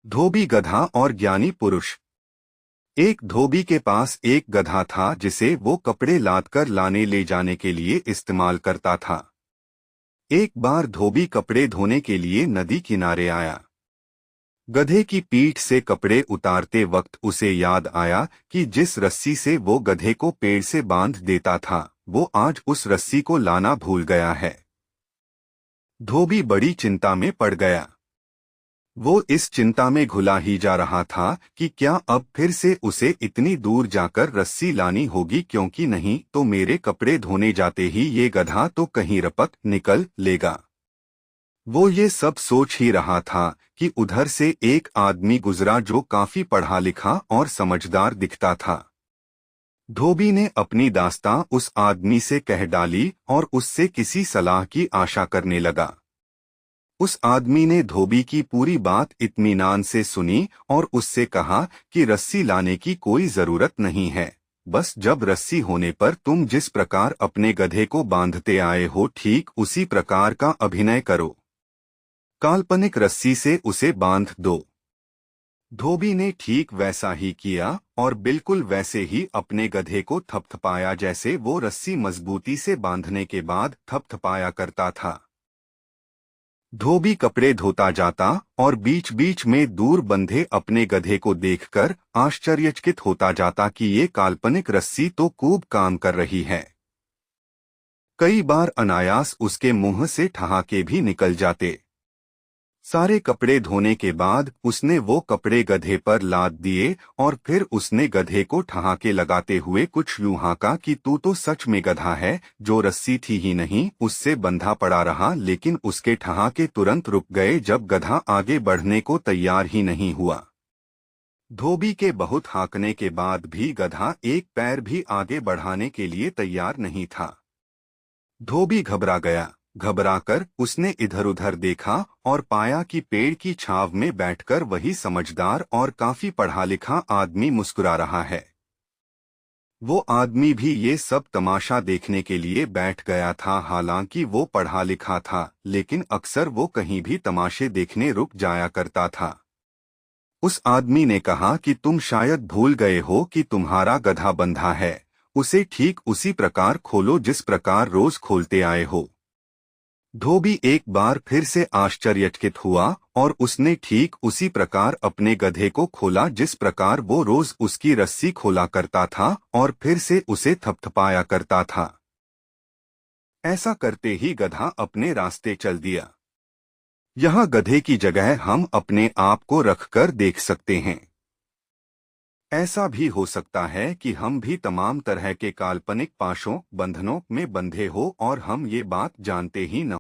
धोबी गधा और ज्ञानी पुरुष। एक धोबी के पास एक गधा था जिसे वो कपड़े लाद कर लाने ले जाने के लिए इस्तेमाल करता था। एक बार धोबी कपड़े धोने के लिए नदी किनारे आया। गधे की पीठ से कपड़े उतारते वक्त उसे याद आया कि जिस रस्सी से वो गधे को पेड़ से बांध देता था वो आज उस रस्सी को लाना भूल गया है। धोबी बड़ी चिंता में पड़ गया। वो इस चिंता में घुला ही जा रहा था कि क्या अब फिर से उसे इतनी दूर जाकर रस्सी लानी होगी, क्योंकि नहीं तो मेरे कपड़े धोने जाते ही ये गधा तो कहीं रपट निकल लेगा। वो ये सब सोच ही रहा था कि उधर से एक आदमी गुजरा जो काफी पढ़ा लिखा और समझदार दिखता था। धोबी ने अपनी दास्तां उस आदमी से कह डाली और उससे किसी सलाह की आशा करने लगा। उस आदमी ने धोबी की पूरी बात इत्मीनान से सुनी और उससे कहा कि रस्सी लाने की कोई जरूरत नहीं है, बस जब रस्सी होने पर तुम जिस प्रकार अपने गधे को बांधते आए हो ठीक उसी प्रकार का अभिनय करो। काल्पनिक रस्सी से उसे बांध दो। धोबी ने ठीक वैसा ही किया और बिल्कुल वैसे ही अपने गधे को थपथपाया जैसे वो रस्सी मजबूती से बांधने के बाद थपथपाया करता था। धोबी कपड़े धोता जाता और बीच बीच में दूर बंधे अपने गधे को देखकर आश्चर्यचकित होता जाता कि ये काल्पनिक रस्सी तो खूब काम कर रही है। कई बार अनायास उसके मुंह से ठहाके भी निकल जाते। सारे कपड़े धोने के बाद उसने वो कपड़े गधे पर लाद दिए और फिर उसने गधे को ठहाके लगाते हुए कुछ यूं हांका कि तू तो सच में गधा है। जो रस्सी थी ही नहीं उससे बंधा पड़ा रहा, लेकिन उसके ठहाके तुरंत रुक गए जब गधा आगे बढ़ने को तैयार ही नहीं हुआ। धोबी के बहुत हांकने के बाद भी गधा एक पैर भी आगे बढ़ाने के लिए तैयार नहीं था। धोबी घबरा गया। घबराकर उसने इधर उधर देखा और पाया कि पेड़ की छांव में बैठकर वही समझदार और काफी पढ़ा लिखा आदमी मुस्कुरा रहा है। वो आदमी भी ये सब तमाशा देखने के लिए बैठ गया था। हालांकि वो पढ़ा लिखा था, लेकिन अक्सर वो कहीं भी तमाशे देखने रुक जाया करता था। उस आदमी ने कहा कि तुम शायद भूल गए हो कि तुम्हारा गधा बंधा है, उसे ठीक उसी प्रकार खोलो जिस प्रकार रोज खोलते आए हो। धोबी एक बार फिर से आश्चर्यचकित हुआ और उसने ठीक उसी प्रकार अपने गधे को खोला जिस प्रकार वो रोज उसकी रस्सी खोला करता था और फिर से उसे थपथपाया करता था। ऐसा करते ही गधा अपने रास्ते चल दिया। यहाँ गधे की जगह हम अपने आप को रखकर देख सकते हैं। ऐसा भी हो सकता है कि हम भी तमाम तरह के काल्पनिक पाशों बंधनों में बंधे हो और हम ये बात जानते ही न